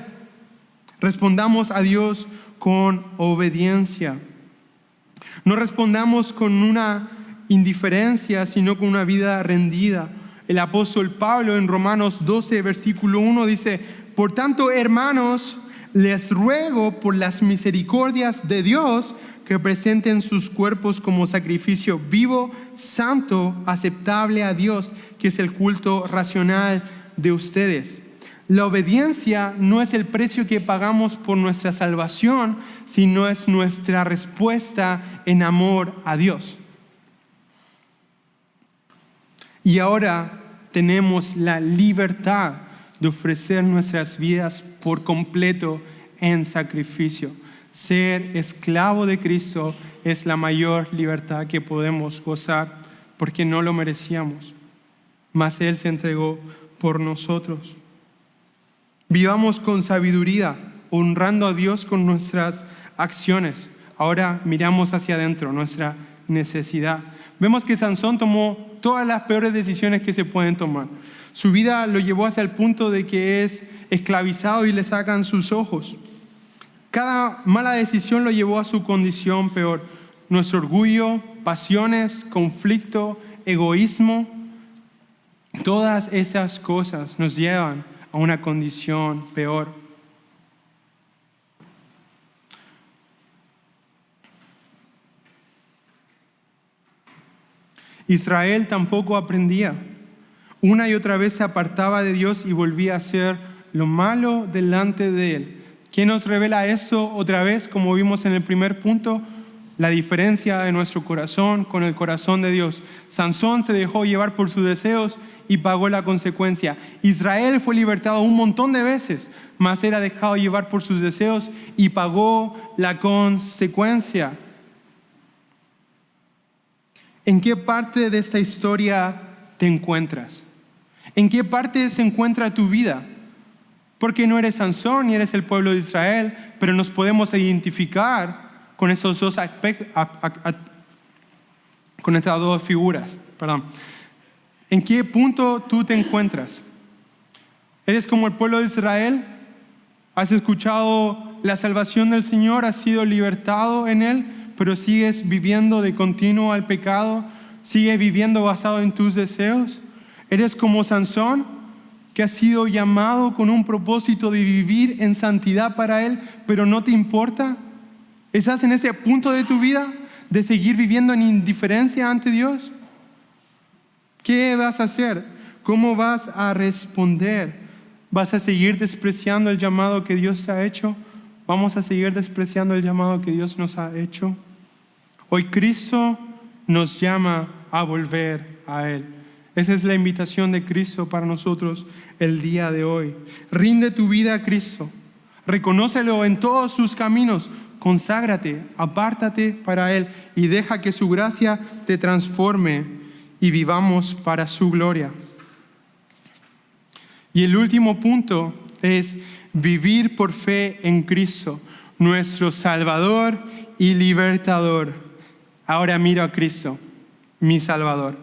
Respondamos a Dios con obediencia. No respondamos con una indiferencia, sino con una vida rendida. El apóstol Pablo en Romanos 12, versículo 1 dice: Por tanto, hermanos, les ruego por las misericordias de Dios que presenten sus cuerpos como sacrificio vivo, santo, aceptable a Dios, que es el culto racional de ustedes. La obediencia no es el precio que pagamos por nuestra salvación, sino es nuestra respuesta en amor a Dios. Y ahora tenemos la libertad de ofrecer nuestras vidas por completo en sacrificio. Ser esclavo de Cristo es la mayor libertad que podemos gozar, porque no lo merecíamos, mas Él se entregó por nosotros. Vivamos con sabiduría, honrando a Dios con nuestras acciones. Ahora miramos hacia adentro, nuestra necesidad. Vemos que Sansón tomó todas las peores decisiones que se pueden tomar. Su vida lo llevó hasta el punto de que es esclavizado y le sacan sus ojos. Cada mala decisión lo llevó a su condición peor. Nuestro orgullo, pasiones, conflicto, egoísmo, todas esas cosas nos llevan a una condición peor. Israel tampoco aprendía. Una y otra vez se apartaba de Dios y volvía a hacer lo malo delante de Él. ¿Qué nos revela eso otra vez? Como vimos en el primer punto, la diferencia de nuestro corazón con el corazón de Dios. Sansón se dejó llevar por sus deseos y pagó la consecuencia. Israel fue libertado un montón de veces, mas era dejado llevar por sus deseos y pagó la consecuencia. ¿En qué parte de esta historia te encuentras? ¿En qué parte se encuentra tu vida? Porque no eres Sansón ni eres el pueblo de Israel, pero nos podemos identificar con esos dos aspectos, con estas dos figuras. ¿En qué punto tú te encuentras? ¿Eres como el pueblo de Israel? ¿Has escuchado la salvación del Señor, has sido libertado en Él, pero sigues viviendo de continuo al pecado, sigues viviendo basado en tus deseos. Eres como Sansón, que ha sido llamado con un propósito de vivir en santidad para Él, pero no te importa. ¿Estás en ese punto de tu vida de seguir viviendo en indiferencia ante Dios? ¿Qué vas a hacer? ¿Cómo vas a responder? ¿Vas a seguir despreciando el llamado que Dios te ha hecho? ¿Vamos a seguir despreciando el llamado que Dios nos ha hecho? Hoy Cristo nos llama a volver a Él. Esa es la invitación de Cristo para nosotros el día de hoy. Rinde tu vida a Cristo. Reconócelo en todos sus caminos. Conságrate, apártate para Él y deja que su gracia te transforme y vivamos para su gloria. Y el último punto es vivir por fe en Cristo, nuestro Salvador y Libertador. Ahora miro a Cristo, mi Salvador.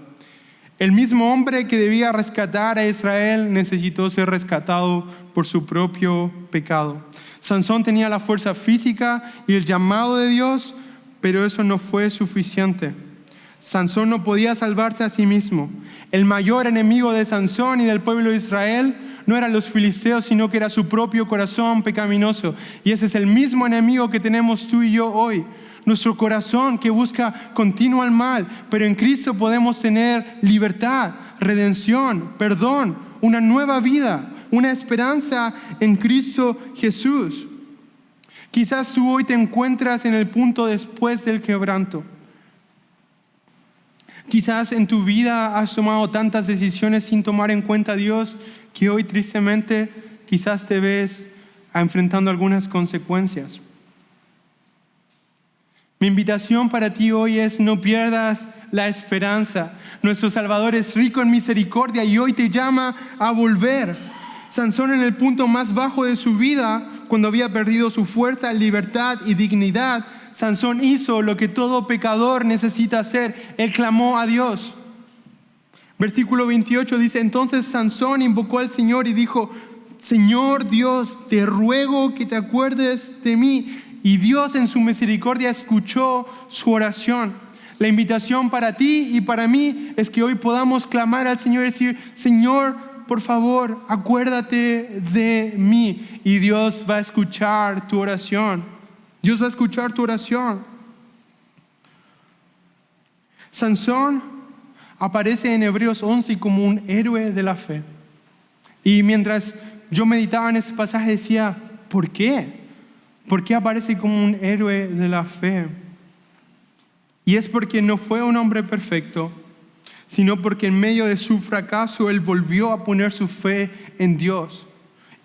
El mismo hombre que debía rescatar a Israel necesitó ser rescatado por su propio pecado. Sansón tenía la fuerza física y el llamado de Dios, pero eso no fue suficiente. Sansón no podía salvarse a sí mismo. El mayor enemigo de Sansón y del pueblo de Israel no eran los filisteos, sino que era su propio corazón pecaminoso. Y ese es el mismo enemigo que tenemos tú y yo hoy. Nuestro corazón que busca continuo al mal, pero en Cristo podemos tener libertad, redención, perdón, una nueva vida, una esperanza en Cristo Jesús. Quizás tú hoy te encuentras en el punto después del quebranto. Quizás en tu vida has tomado tantas decisiones sin tomar en cuenta a Dios que hoy tristemente quizás te ves enfrentando algunas consecuencias. Mi invitación para ti hoy es: no pierdas la esperanza. Nuestro Salvador es rico en misericordia y hoy te llama a volver. Sansón, en el punto más bajo de su vida, cuando había perdido su fuerza, libertad y dignidad, Sansón hizo lo que todo pecador necesita hacer. Él clamó a Dios. Versículo 28 dice: entonces Sansón invocó al Señor y dijo: Señor Dios, te ruego que te acuerdes de mí. Y Dios en su misericordia escuchó su oración. La invitación para ti y para mí es que hoy podamos clamar al Señor y decir: Señor, por favor, acuérdate de mí. Y Dios va a escuchar tu oración. Dios va a escuchar tu oración. Sansón aparece en Hebreos 11 como un héroe de la fe. Y mientras yo meditaba en ese pasaje decía: ¿por qué? ¿Por qué aparece como un héroe de la fe? Y es porque no fue un hombre perfecto, sino porque en medio de su fracaso él volvió a poner su fe en Dios.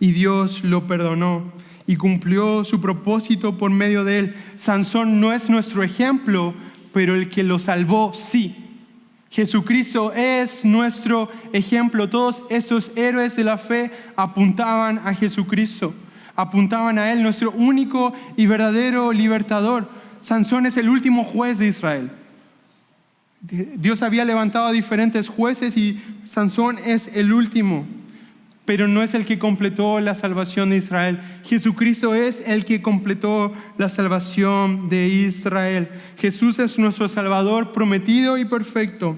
Y Dios lo perdonó y cumplió su propósito por medio de él. Sansón no es nuestro ejemplo, pero el que lo salvó sí. Jesucristo es nuestro ejemplo. Todos esos héroes de la fe apuntaban a Jesucristo. Apuntaban a Él, nuestro único y verdadero libertador. Sansón es el último juez de Israel. Dios había levantado a diferentes jueces y Sansón es el último, pero no es el que completó la salvación de Israel. Jesucristo es el que completó la salvación de Israel. Jesús es nuestro Salvador prometido y perfecto.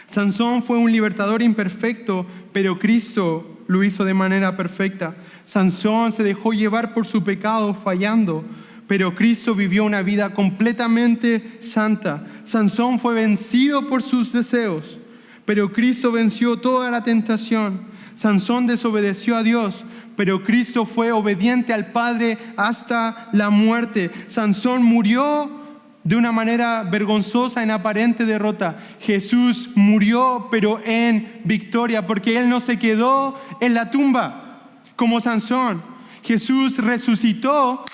Sansón fue un libertador imperfecto, pero Cristo lo hizo de manera perfecta. Sansón se dejó llevar por su pecado fallando, pero Cristo vivió una vida completamente santa. Sansón fue vencido por sus deseos, pero Cristo venció toda la tentación. Sansón desobedeció a Dios, pero Cristo fue obediente al Padre hasta la muerte. Sansón murió de una manera vergonzosa en aparente derrota. Jesús murió, pero en victoria, porque Él no se quedó en la tumba como Sansón. Jesús resucitó,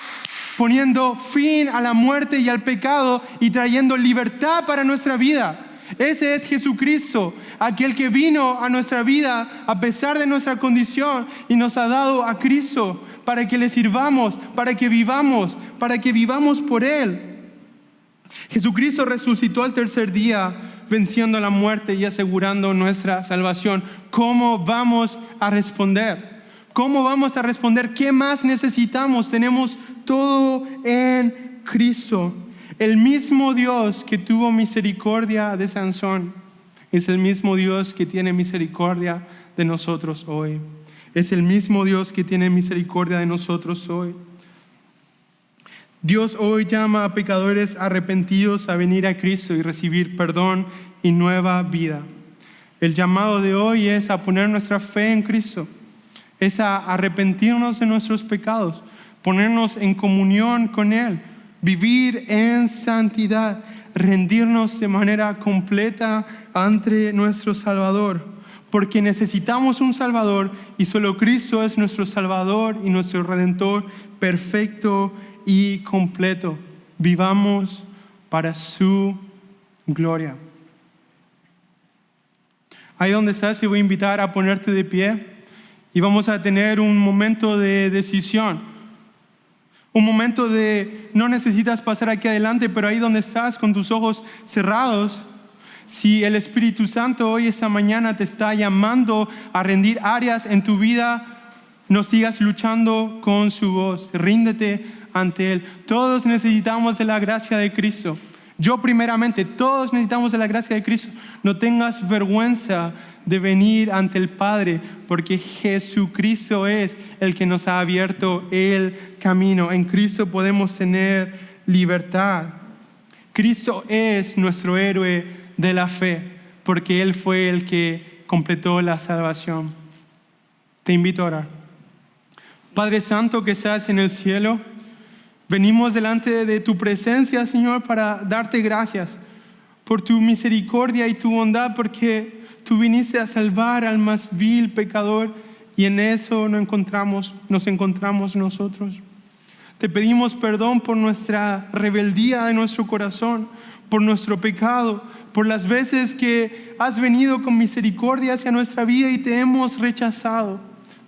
poniendo fin a la muerte y al pecado y trayendo libertad para nuestra vida. Ese es Jesucristo, aquel que vino a nuestra vida a pesar de nuestra condición y nos ha dado a Cristo para que le sirvamos, para que vivamos por Él. Jesucristo resucitó al tercer día, venciendo la muerte y asegurando nuestra salvación. ¿Cómo vamos a responder? ¿Cómo vamos a responder? ¿Qué más necesitamos? Tenemos todo en Cristo. El mismo Dios que tuvo misericordia de Sansón es el mismo Dios que tiene misericordia de nosotros hoy. Es el mismo Dios que tiene misericordia de nosotros hoy. Dios hoy llama a pecadores arrepentidos a venir a Cristo y recibir perdón y nueva vida. El llamado de hoy es a poner nuestra fe en Cristo, es a arrepentirnos de nuestros pecados, ponernos en comunión con Él, vivir en santidad, rendirnos de manera completa ante nuestro Salvador, porque necesitamos un Salvador y solo Cristo es nuestro Salvador y nuestro Redentor perfecto y completo. Vivamos para su gloria. Ahí donde estás, te voy a invitar a ponerte de pie y vamos a tener un momento de decisión. Un momento de, no necesitas pasar aquí adelante, pero ahí donde estás con tus ojos cerrados, si el Espíritu Santo hoy, esta mañana, te está llamando a rendir áreas en tu vida, no sigas luchando con su voz, ríndete ante Él. Todos necesitamos de la gracia de Cristo. Yo primeramente, todos necesitamos de la gracia de Cristo. No tengas vergüenza de venir ante el Padre, porque Jesucristo es el que nos ha abierto el camino. En Cristo podemos tener libertad. Cristo es nuestro héroe de la fe, porque Él fue el que completó la salvación. Te invito a orar. Padre Santo que estás en el cielo, venimos delante de tu presencia, Señor, para darte gracias por tu misericordia y tu bondad, porque tú viniste a salvar al más vil pecador y en eso nos encontramos nosotros. Te pedimos perdón por nuestra rebeldía de nuestro corazón, por nuestro pecado, por las veces que has venido con misericordia hacia nuestra vida y te hemos rechazado.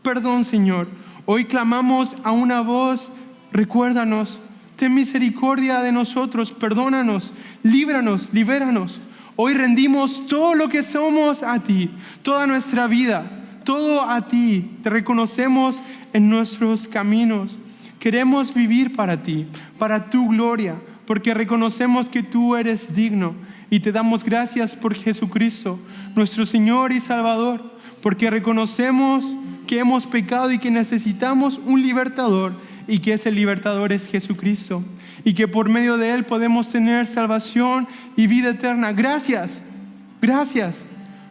Perdón, Señor. Hoy clamamos a una voz. Recuérdanos, ten misericordia de nosotros, perdónanos, líbranos, libéranos. Hoy rendimos todo lo que somos a ti, toda nuestra vida, todo a ti. Te reconocemos en nuestros caminos. Queremos vivir para ti, para tu gloria, porque reconocemos que tú eres digno y te damos gracias por Jesucristo, nuestro Señor y Salvador, porque reconocemos que hemos pecado y que necesitamos un libertador, y que ese libertador es Jesucristo, y que por medio de Él podemos tener salvación y vida eterna. Gracias, gracias.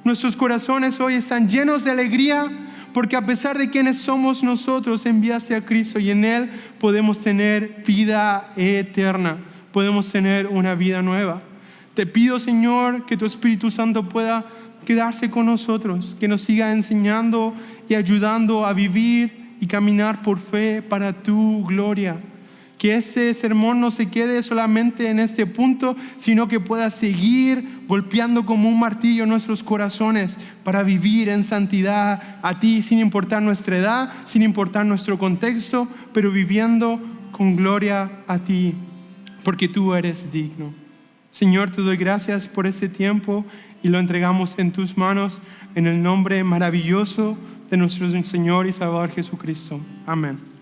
Nuestros corazones hoy están llenos de alegría, porque a pesar de quienes somos nosotros, enviaste a Cristo y en Él podemos tener vida eterna, podemos tener una vida nueva. Te pido, Señor, que tu Espíritu Santo pueda quedarse con nosotros, que nos siga enseñando y ayudando a vivir y caminar por fe para tu gloria. Que este sermón no se quede solamente en este punto, sino que pueda seguir golpeando como un martillo en nuestros corazones para vivir en santidad a ti, sin importar nuestra edad, sin importar nuestro contexto, pero viviendo con gloria a ti, porque tú eres digno. Señor, te doy gracias por este tiempo y lo entregamos en tus manos, en el nombre maravilloso de nuestro Señor y Salvador Jesucristo. Amén.